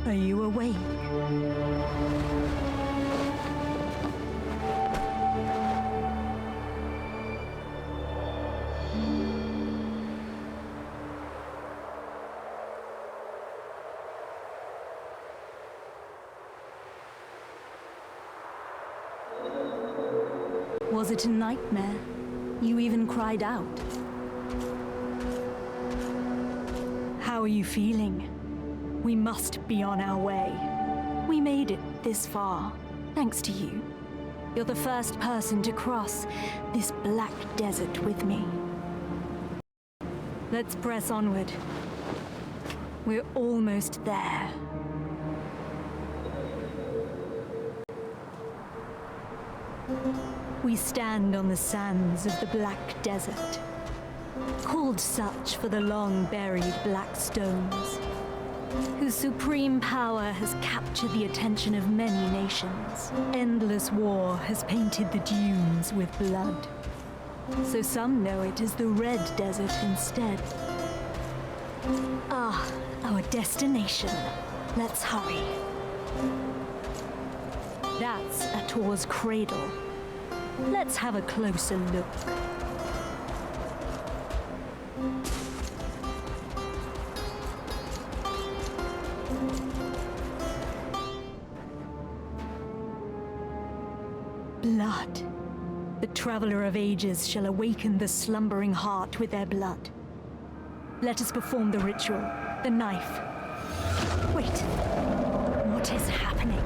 Are you awake? Was it a nightmare? You even cried out. How are you feeling? We must be on our way. We made it this far, thanks to you. You're the first person to cross this black desert with me. Let's press onward. We're almost there. We stand on the sands of the Black Desert, called such for the long-buried black stones, whose supreme power has captured the attention of many nations. Endless war has painted the dunes with blood, so some know it as the Red Desert instead. Ah, our destination. Let's hurry. That's Ator's cradle. Let's have a closer look. Blood. The Traveler of Ages shall awaken the slumbering heart with their blood. Let us perform the ritual. The knife. Wait. What is happening?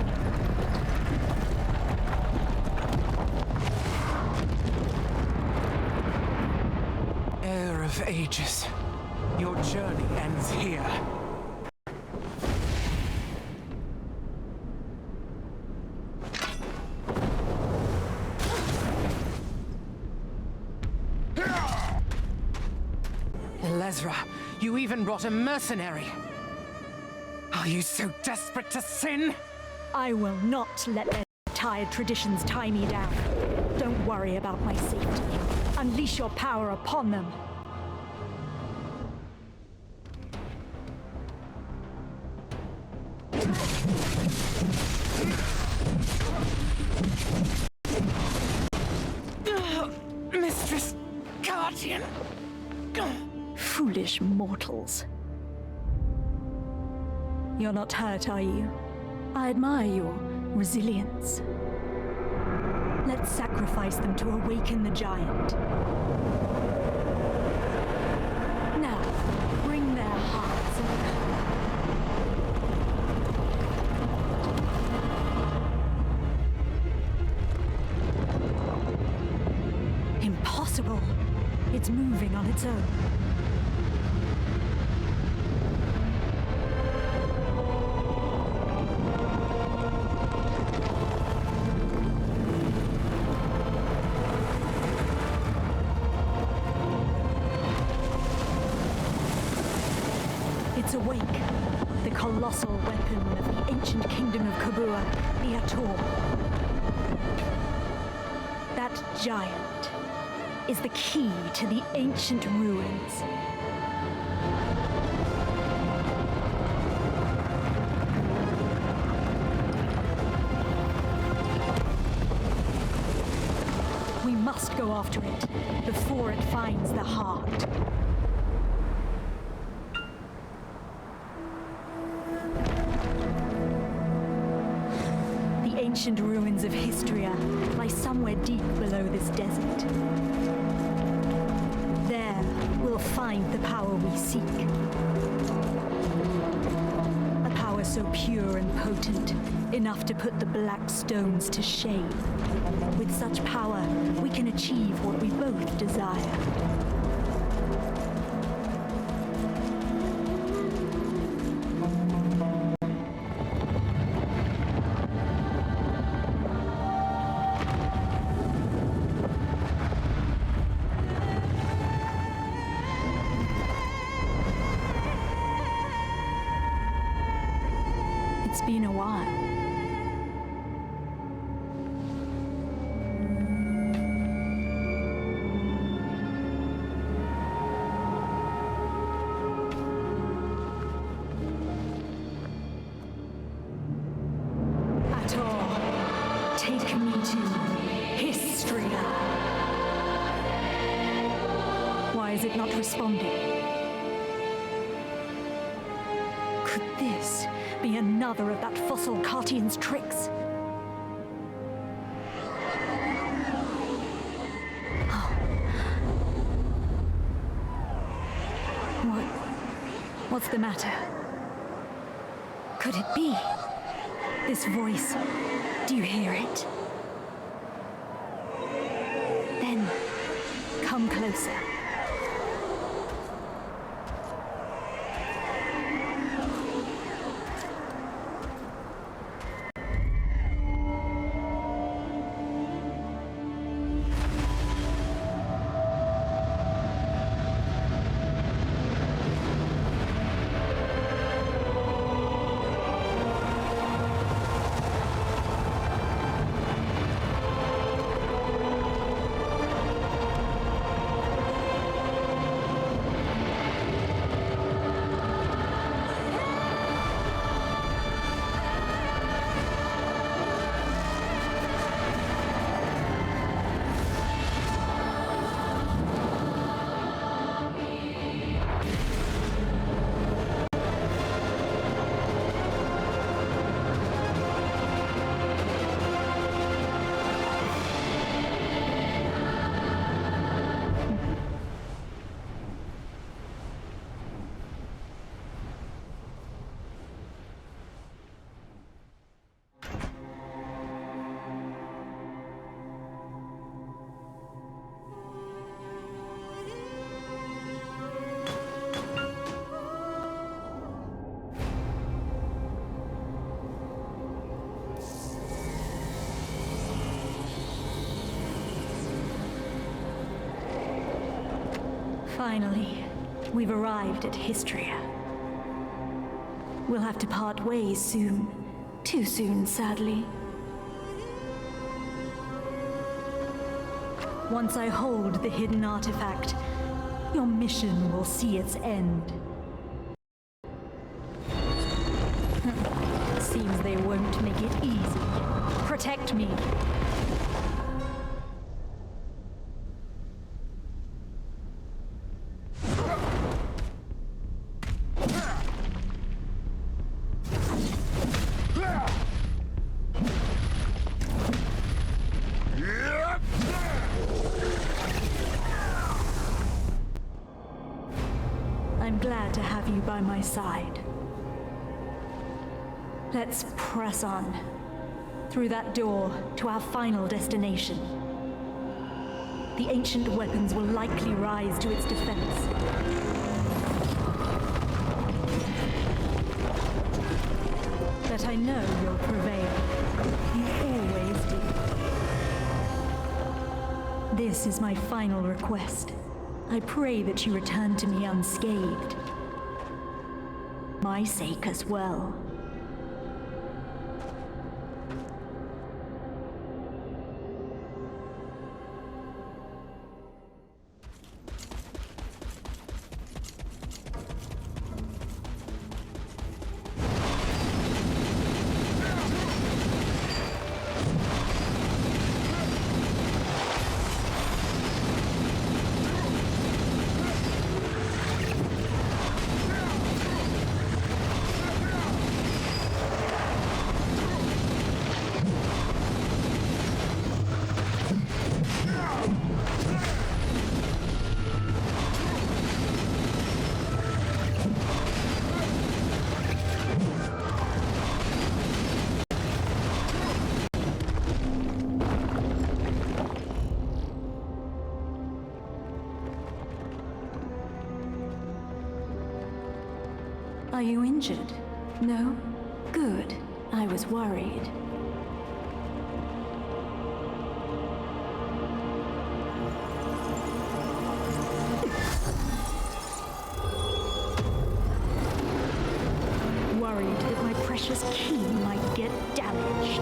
Heir of Ages, your journey ends here. Elezra, you even brought a mercenary. Are you so desperate to sin? I will not let their tired traditions tie me down. Don't worry about my safety. Unleash your power upon them. Mistress Guardian. Foolish mortals. You're not hurt, are you? I admire your resilience. Let's sacrifice them to awaken the giant. Now, bring their hearts in. Impossible. It's moving on its own. It's awake. The colossal weapon of the ancient kingdom of Kabua, the Ator. That giant is the key to the ancient ruins. We must go after it before it finds the heart. The ancient ruins of Histria lie somewhere deep below this desert. There, we'll find the power we seek. A power so pure and potent, enough to put the black stones to shame. With such power, we can achieve what we both desire. It's been a while. Ator, take me to Histria. Why is it not responding? Could this be another of that fossil Cartian's tricks? Oh. What's the matter? Could it be? This voice, do you hear it? Then, come closer. Finally, we've arrived at Histria. We'll have to part ways soon. Too soon, sadly. Once I hold the hidden artifact, your mission will see its end. Seems they won't make it easy. Protect me. I'm glad to have you by my side. Let's press on. Through that door to our final destination. The ancient weapons will likely rise to its defense. But I know you'll prevail. You always do. This is my final request. I pray that you return to me unscathed. My sake as well. Are you injured? No? Good. I was worried. Worried that my precious key might get damaged.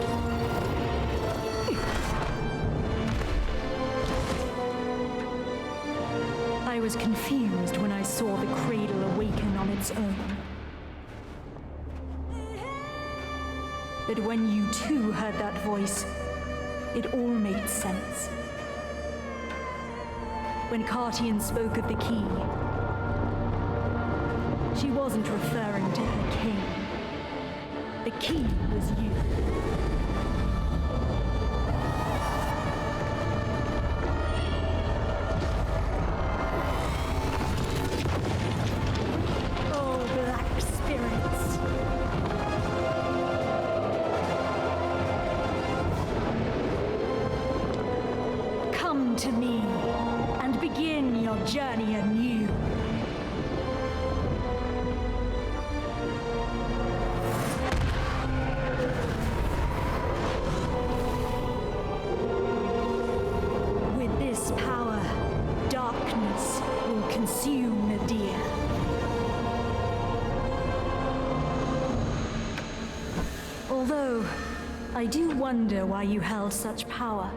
I was confused when I saw the cradle awaken on its own. But when you too heard that voice, it all made sense. When Cartian spoke of the key, she wasn't referring to her king. The key was you. Oh, black spirits. Come to me and begin your journey anew. With this power, darkness will consume Nadir. Although, I do wonder why you held such power.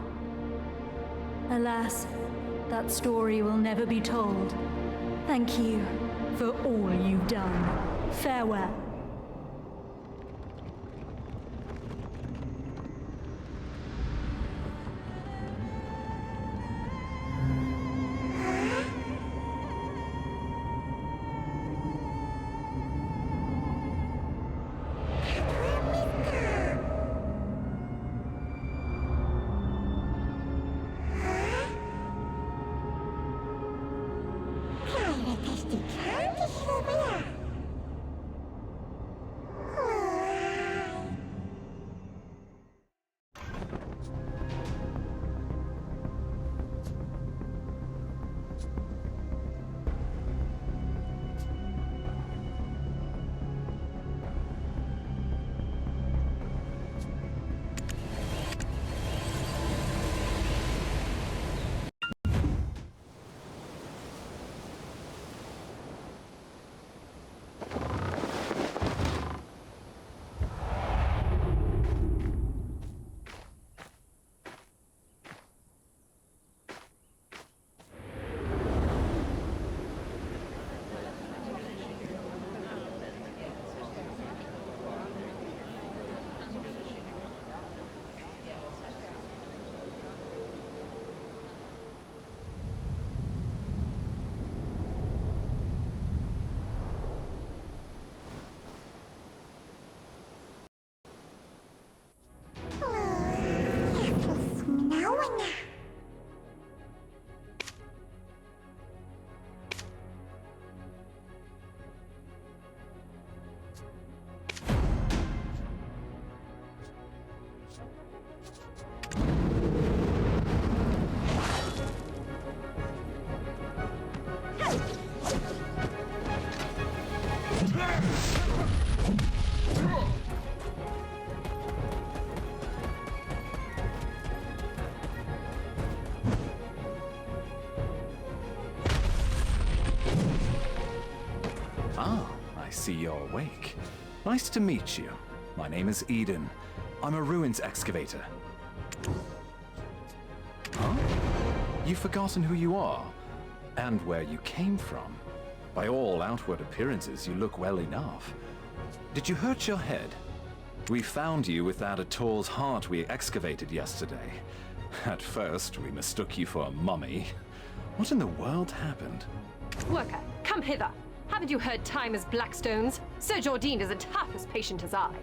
Alas, that story will never be told. Thank you for all you've done. Farewell. see you're awake. Nice to meet you. My name is Eden. I'm a ruins excavator. Huh? You've forgotten who you are, and where you came from. By all outward appearances, you look well enough. Did you hurt your head? We found you with that Ator's heart we excavated yesterday. At first, we mistook you for a mummy. What in the world happened? Worker, come hither. Haven't you heard time is Blackstones? Sir Jordine is a half as patient as I.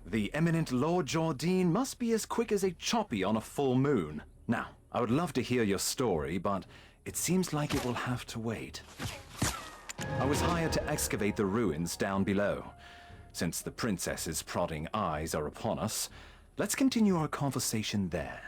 The eminent Lord Jordine must be as quick as a choppy on a full moon. Now, I would love to hear your story, but it seems like it will have to wait. I was hired to excavate the ruins down below. Since the princess's prodding eyes are upon us, let's continue our conversation there.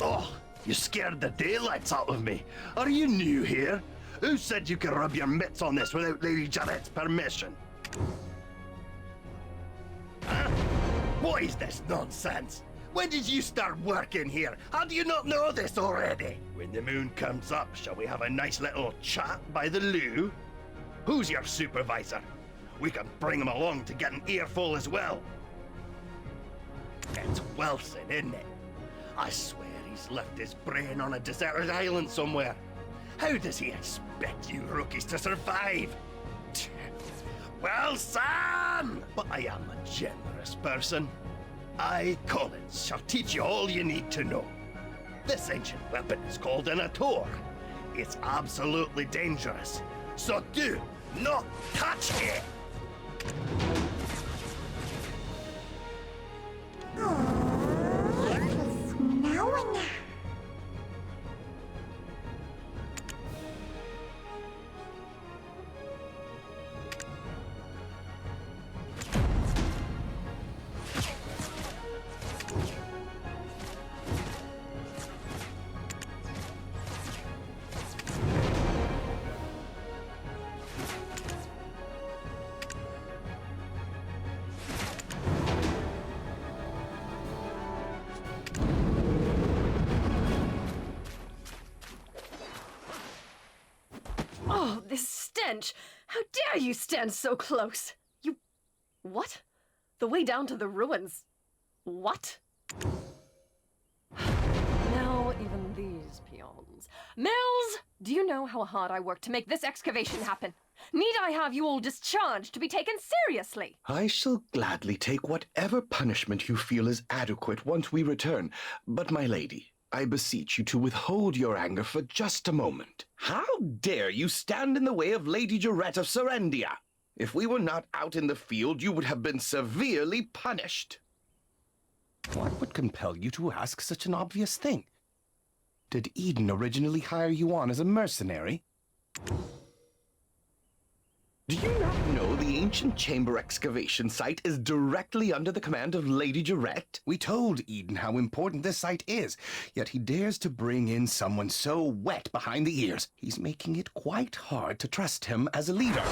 Oh, you scared the daylights out of me. Are you new here? Who said you could rub your mitts on this without Lady Jarrett's permission? Huh? What is this nonsense? When did you start working here? How do you not know this already? When the moon comes up, shall we have a nice little chat by the loo? Who's your supervisor? We can bring him along to get an earful as well. It's Wilson, isn't it? I swear he's left his brain on a deserted island somewhere. How does he expect you rookies to survive? Well, Sam! But I am a generous person. I, Collins, shall teach you all you need to know. This ancient weapon is called an Ator. It's absolutely dangerous, so do not touch it! Oh, this stench! How dare you stand so close? You... What? The way down to the ruins? What? Now even these peons. Mills! Do you know how hard I worked to make this excavation happen? Need I have you all discharged to be taken seriously? I shall gladly take whatever punishment you feel is adequate once we return. But, my lady, I beseech you to withhold your anger for just a moment. How dare you stand in the way of Lady Jarrett of Serendia? If we were not out in the field, you would have been severely punished. What would compel you to ask such an obvious thing? Did Eden originally hire you on as a mercenary? Do you not know the ancient chamber excavation site is directly under the command of Lady Jarrett? We told Eden how important this site is, yet he dares to bring in someone so wet behind the ears. He's making it quite hard to trust him as a leader.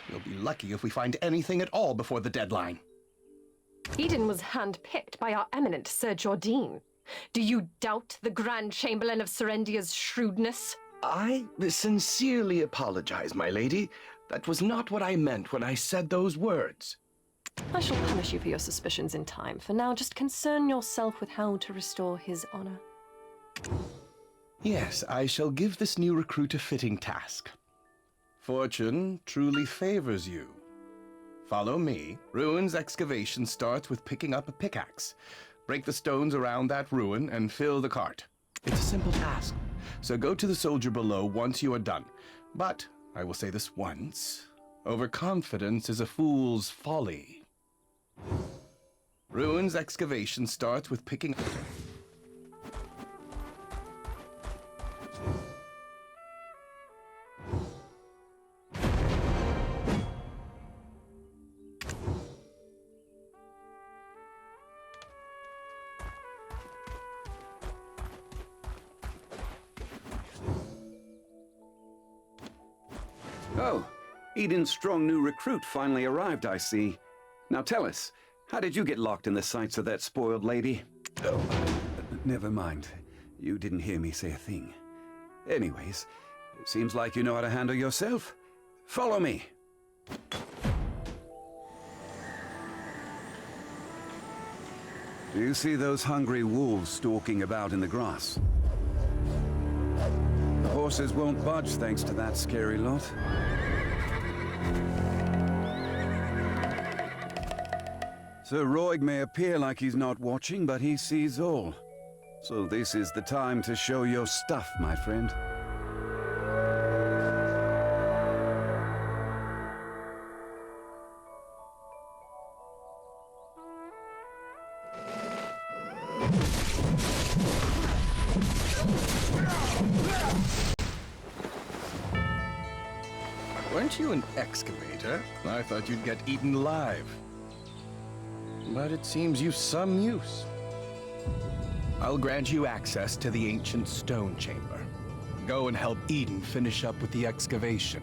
We'll be lucky if we find anything at all before the deadline. Eden was handpicked by our eminent Sir Jordine. Do you doubt the Grand Chamberlain of Serendia's shrewdness? I sincerely apologize, my lady. That was not what I meant when I said those words. I shall punish you for your suspicions in time. For now, just concern yourself with how to restore his honor. Yes, I shall give this new recruit a fitting task. Fortune truly favors you. Follow me. Ruins excavation starts with picking up a pickaxe. Break the stones around that ruin and fill the cart. It's a simple task, so go to the soldier below once you are done. But I will say this once. Overconfidence is a fool's folly. Ruins excavation starts with picking... Oh, Eden's strong new recruit finally arrived, I see. Now tell us, how did you get locked in the sights of that spoiled lady? Oh, never mind. You didn't hear me say a thing. Anyways, it seems like you know how to handle yourself. Follow me. Do you see those hungry wolves stalking about in the grass? The horses won't budge thanks to that scary lot. Sir Roig may appear like he's not watching, but he sees all. So this is the time to show your stuff, my friend. Weren't you an excavator? I thought you'd get eaten alive. But it seems you've some use. I'll grant you access to the ancient stone chamber. Go and help Eden finish up with the excavation.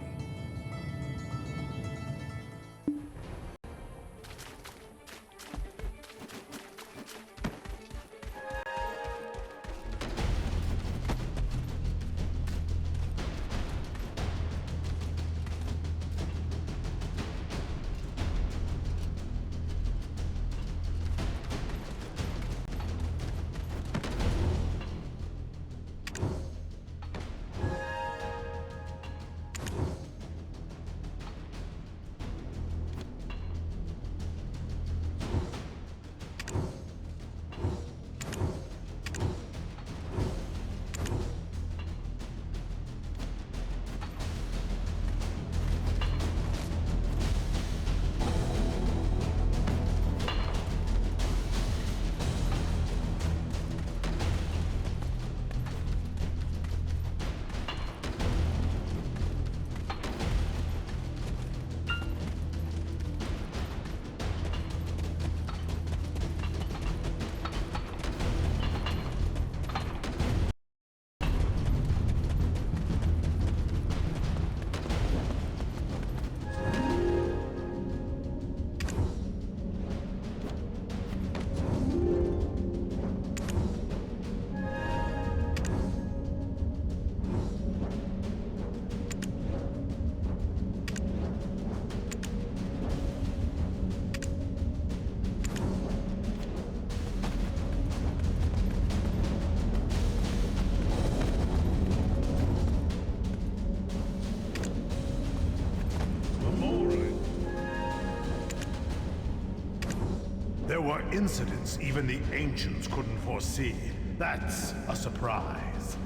There were incidents even the ancients couldn't foresee. That's a surprise.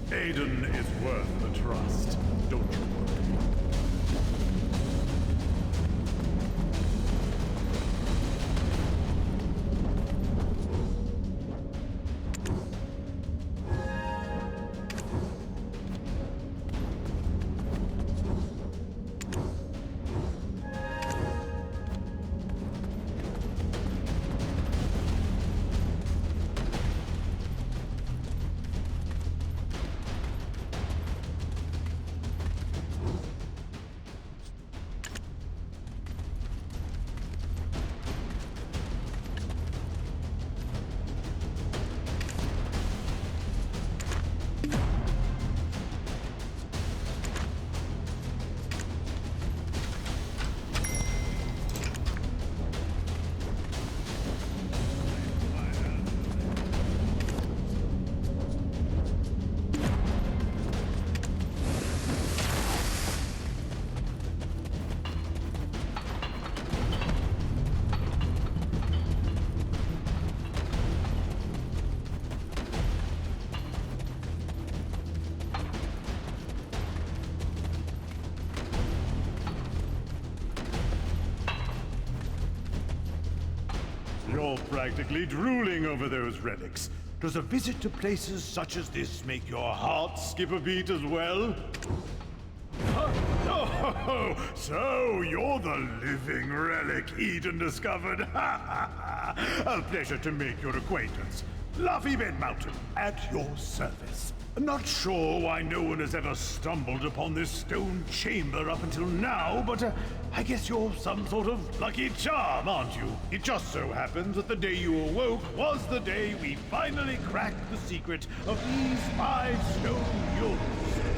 Aiden is worth the trust, don't you worry. You're practically drooling over those relics. Does a visit to places such as this make your heart skip a beat as well? Oh, so you're the living relic Eden discovered. A pleasure to make your acquaintance. Luffy Bed Mountain, at your service. Not sure why no one has ever stumbled upon this stone chamber up until now, but I guess you're some sort of lucky charm, aren't you? It just so happens that the day you awoke was the day we finally cracked the secret of these 5 stone murals.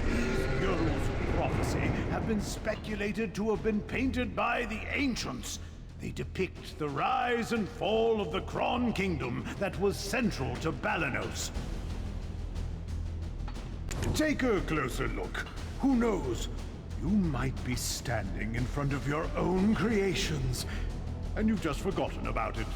These murals of prophecy have been speculated to have been painted by the ancients. They depict the rise and fall of the Kron Kingdom that was central to Balanos. Take a closer look. Who knows? You might be standing in front of your own creations, and you've just forgotten about it.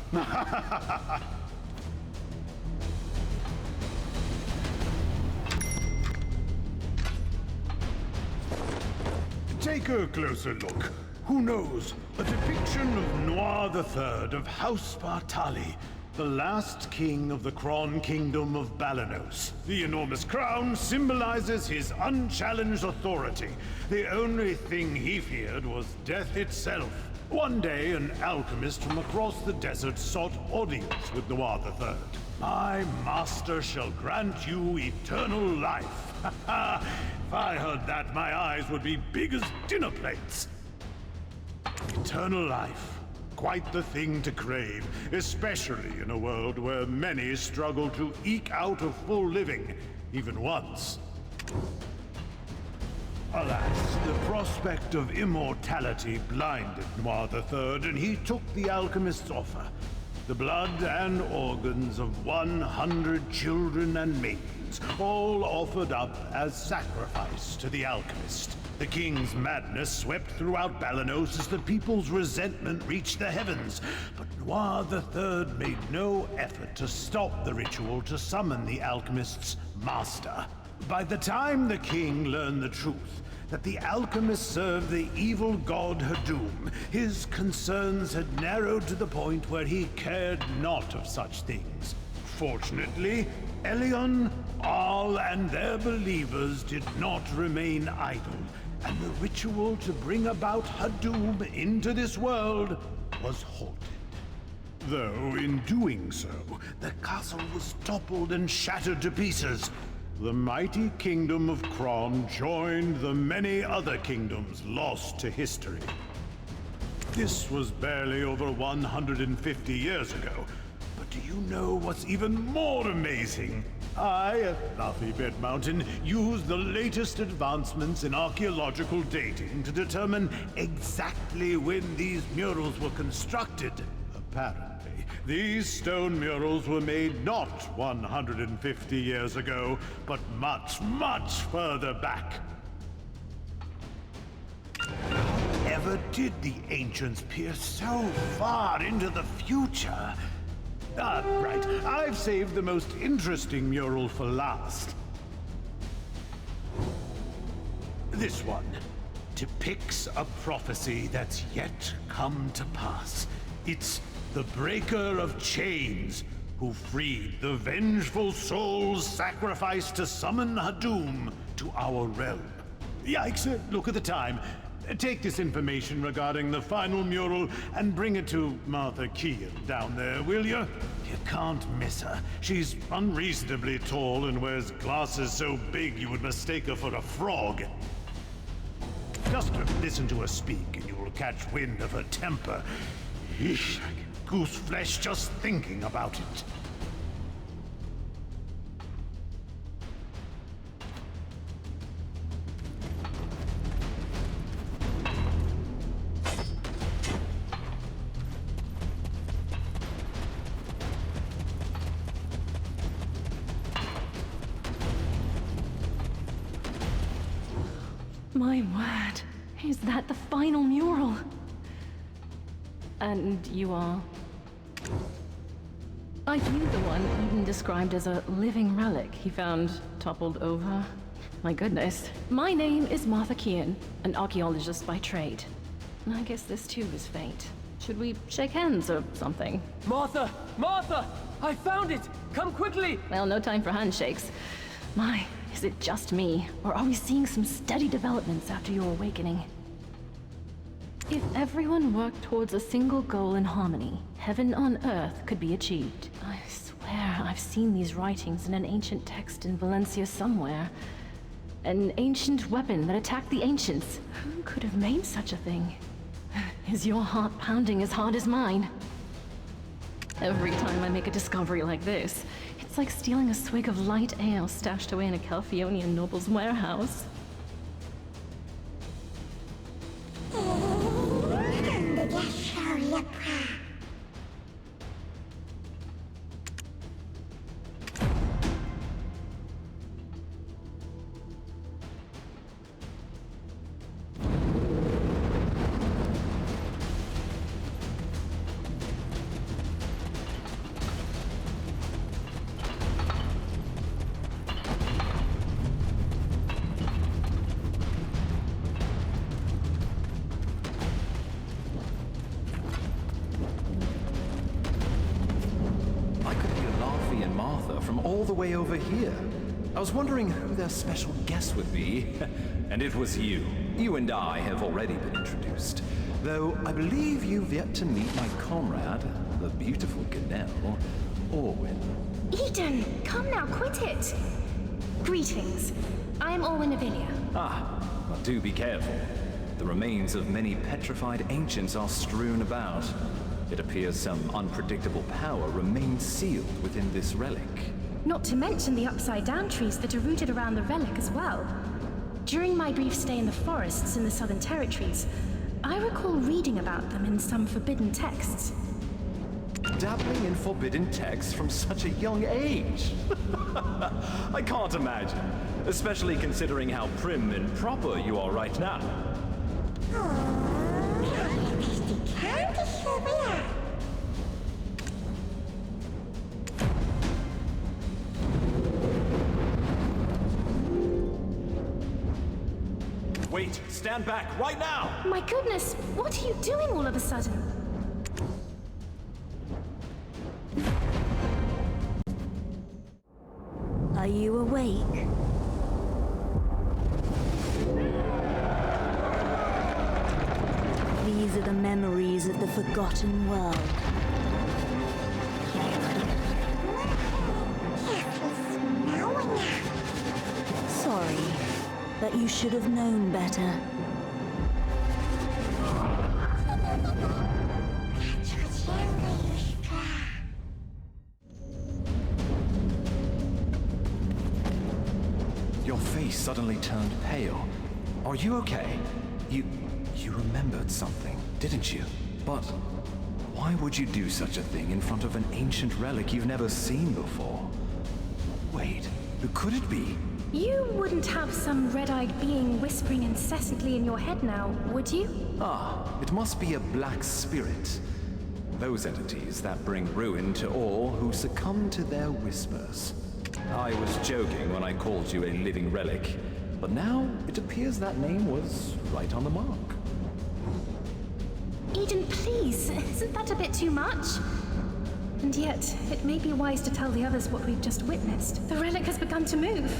Take a closer look. Who knows? A depiction of Noir III of House Bartali, the last king of the Kron Kingdom of Balanos. The enormous crown symbolizes his unchallenged authority. The only thing he feared was death itself. One day, an alchemist from across the desert sought audience with Noir III. My master shall grant you eternal life. If I heard that, my eyes would be big as dinner plates. Eternal life. Quite the thing to crave, especially in a world where many struggle to eke out a full living, even once. Alas, the prospect of immortality blinded Noir III, and he took the alchemist's offer. The blood and organs of 100 children and maidens, all offered up as sacrifice to the alchemist. The king's madness swept throughout Balanos as the people's resentment reached the heavens, but Noir III made no effort to stop the ritual to summon the alchemist's master. By the time the king learned the truth, that the alchemist served the evil god Hadum, his concerns had narrowed to the point where he cared not of such things. Fortunately, Elion, Al, and their believers did not remain idle, and the ritual to bring about Hadum into this world was halted. Though in doing so, the castle was toppled and shattered to pieces. The mighty kingdom of Kron joined the many other kingdoms lost to history. This was barely over 150 years ago, but do you know what's even more amazing? I, at Luffy Bed Mountain, used the latest advancements in archaeological dating to determine exactly when these murals were constructed. Apparently, these stone murals were made not 150 years ago, but much, much further back. Ever did the ancients peer so far into the future? Ah, right. I've saved the most interesting mural for last. This one depicts a prophecy that's yet come to pass. It's the Breaker of Chains, who freed the vengeful souls sacrificed to summon Hadum to our realm. Yikes, look at the time. Take this information regarding the final mural and bring it to Martha Kean down there, will you? You can't miss her. She's unreasonably tall and wears glasses so big you would mistake her for a frog. Just listen to her speak and you'll catch wind of her temper. Eesh, I get goose flesh just thinking about it. My word, is that the final mural? And you are? Are you the one Eden described as a living relic he found toppled over? My goodness. My name is Martha Kean, an archaeologist by trade. I guess this too is fate. Should we shake hands or something? Martha! Martha! I found it! Come quickly! Well, no time for handshakes. My, Is it just me, or are we seeing some steady developments after your awakening? If everyone worked towards a single goal in harmony, heaven on earth could be achieved. I swear I've seen these writings in an ancient text in Valencia somewhere. An ancient weapon that attacked the ancients. Who could have made such a thing? Is your heart pounding as hard as mine? Every time I make a discovery like this, it's like stealing a swig of light ale stashed away in a Calphionian noble's warehouse. From all the way over here. I was wondering who their special guest would be, and it was you. You and I have already been introduced, though I believe you've yet to meet my comrade, the beautiful Ganelle, Orwyn. Eden, come now, quit it! Greetings. I am Orwyn of Ilia. But do be careful. The remains of many petrified ancients are strewn about. It appears some unpredictable power remains sealed within this relic. Not to mention the upside-down trees that are rooted around the relic as well. During my brief stay in the forests in the Southern Territories, I recall reading about them in some forbidden texts. Dabbling in forbidden texts from such a young age? I can't imagine, especially considering how prim and proper you are right now. Wait, stand back right now! My goodness, what are you doing all of a sudden? Are you awake? These are the memories of the forgotten world. Sorry, but you should have known better. Your face suddenly turned pale. Are you okay? You remembered something, didn't you? But why would you do such a thing in front of an ancient relic you've never seen before? Wait, who could it be? You wouldn't have some red-eyed being whispering incessantly in your head now, would you? It must be a black spirit. Those entities that bring ruin to all who succumb to their whispers. I was joking when I called you a living relic, but now it appears that name was right on the mark. Eden, please, isn't that a bit too much? And yet, it may be wise to tell the others what we've just witnessed. The relic has begun to move.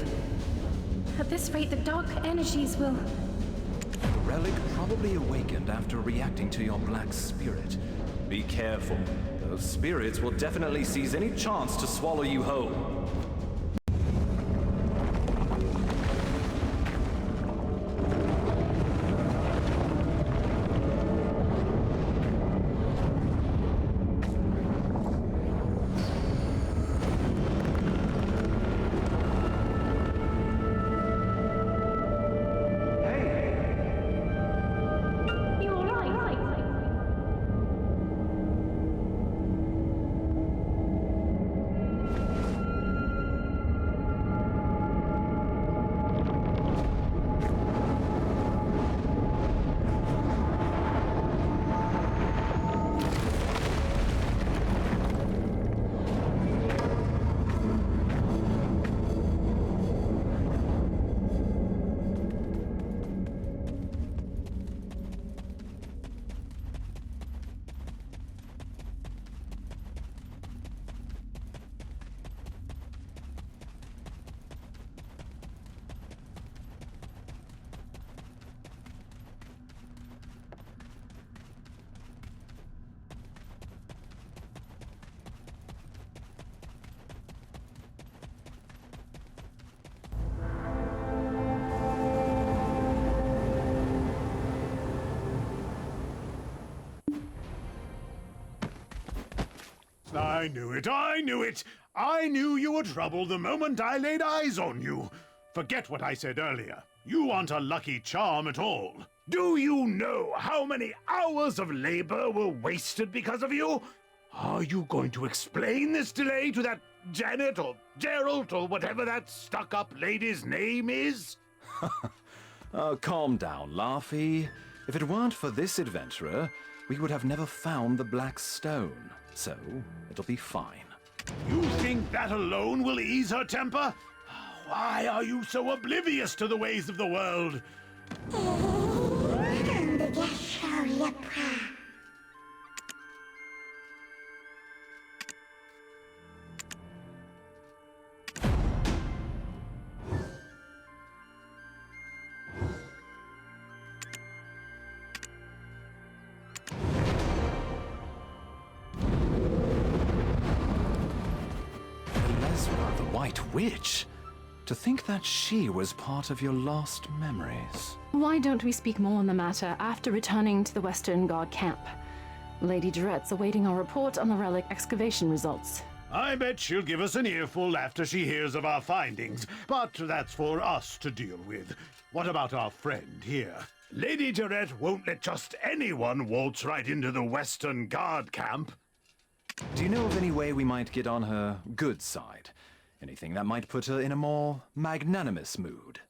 At this rate, the dark energies will... The relic probably awakened after reacting to your black spirit. Be careful. Those spirits will definitely seize any chance to swallow you whole. I knew it, I knew it! I knew you were trouble the moment I laid eyes on you. Forget what I said earlier. You aren't a lucky charm at all. Do you know how many hours of labor were wasted because of you? Are you going to explain this delay to that Janet or Gerald or whatever that stuck-up lady's name is? Calm down, Laughy. If it weren't for this adventurer, we would have never found the Black Stone. So, it'll be fine. You think that alone will ease her temper? Why are you so oblivious to the ways of the world? Elezra, the White Witch? To think that she was part of your lost memories. Why don't we speak more on the matter after returning to the Western Guard camp? Lady Durette's awaiting our report on the relic excavation results. I bet she'll give us an earful after she hears of our findings, but that's for us to deal with. What about our friend here? Lady Durette won't let just anyone waltz right into the Western Guard camp. Do you know of any way we might get on her good side? Anything that might put her in a more magnanimous mood?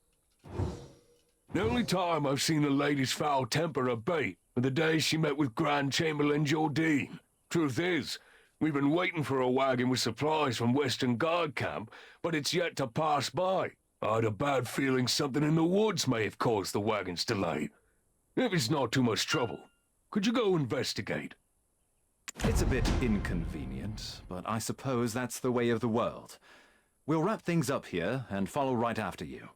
The only time I've seen the lady's foul temper abate were the day she met with Grand Chamberlain Jordine. Truth is, we've been waiting for a wagon with supplies from Western Guard camp, but it's yet to pass by. I had a bad feeling something in the woods may have caused the wagon's delay. If it's not too much trouble, could you go investigate? It's a bit inconvenient, but I suppose that's the way of the world. We'll wrap things up here and follow right after you.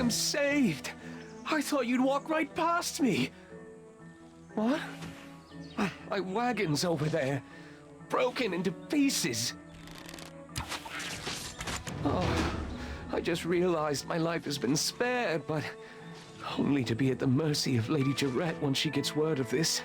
I'm saved. I thought you'd walk right past me. What? My wagon's over there, broken into pieces. Oh, I just realized my life has been spared, but only to be at the mercy of Lady Jarrett once she gets word of this.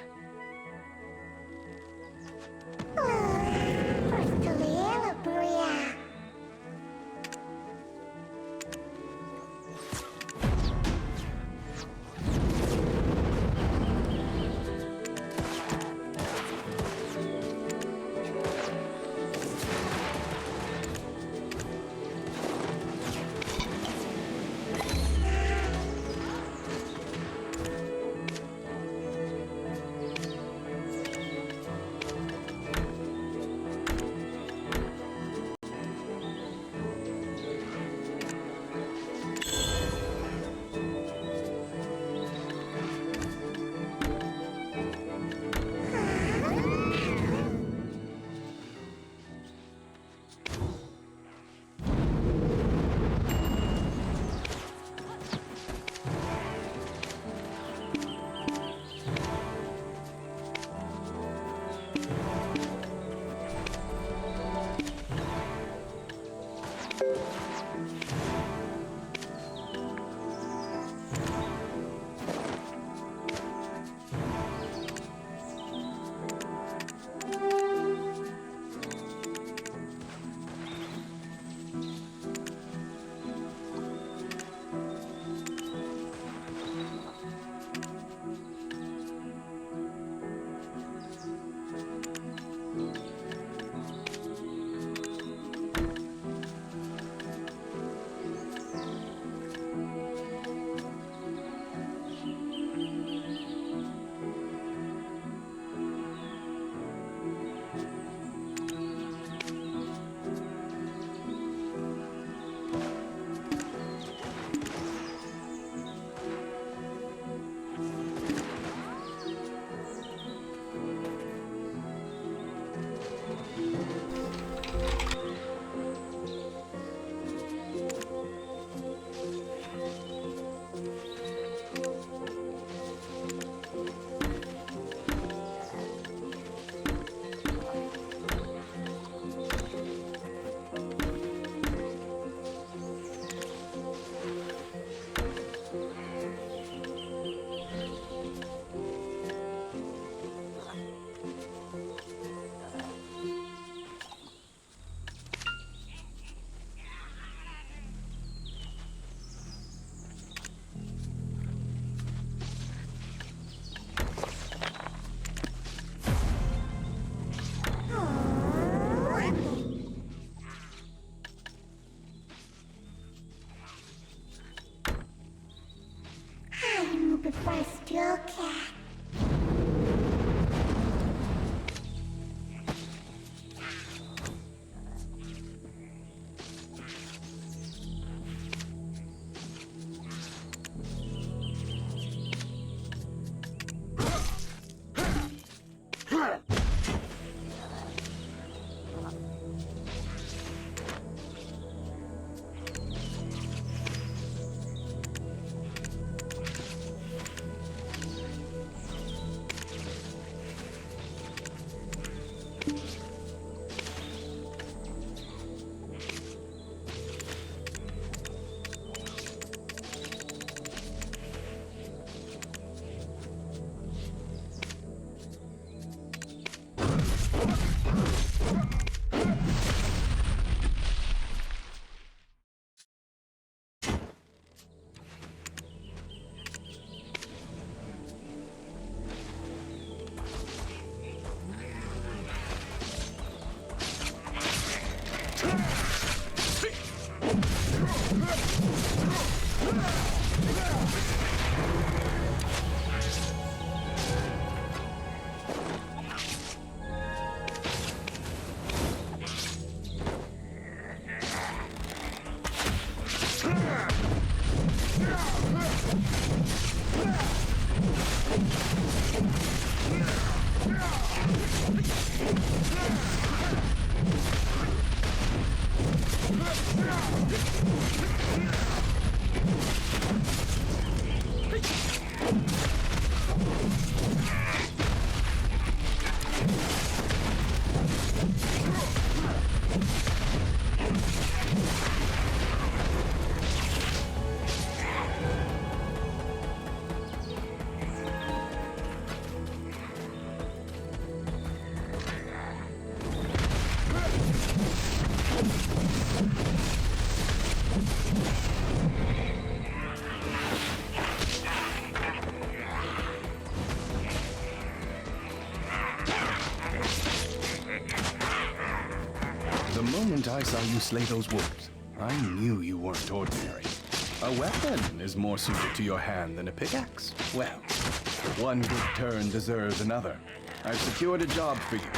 The moment I saw you slay those wolves, I knew you weren't ordinary. A weapon is more suited to your hand than a pickaxe. Well, one good turn deserves another. I've secured a job for you.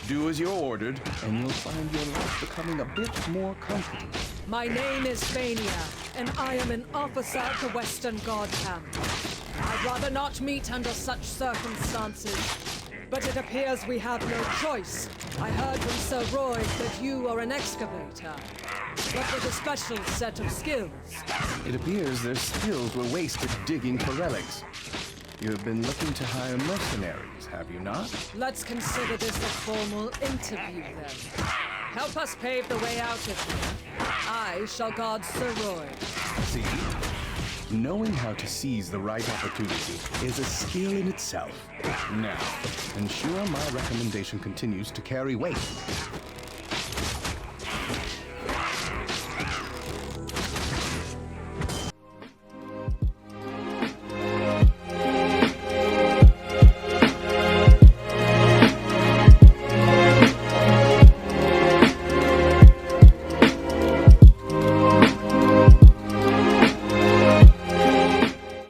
Do as you're ordered, and you'll find your life becoming a bit more comfortable. My name is Mania, and I am an officer at the Western Guard camp. I'd rather not meet under such circumstances, but it appears we have no choice. I heard from Sir Roy that you are an excavator, but with a special set of skills. It appears their skills were wasted digging for relics. You have been looking to hire mercenaries, have you not? Let's consider this a formal interview, then. Help us pave the way out of here. I shall guard Sir Roy. See? Knowing how to seize the right opportunity is a skill in itself. Now, ensure my recommendation continues to carry weight.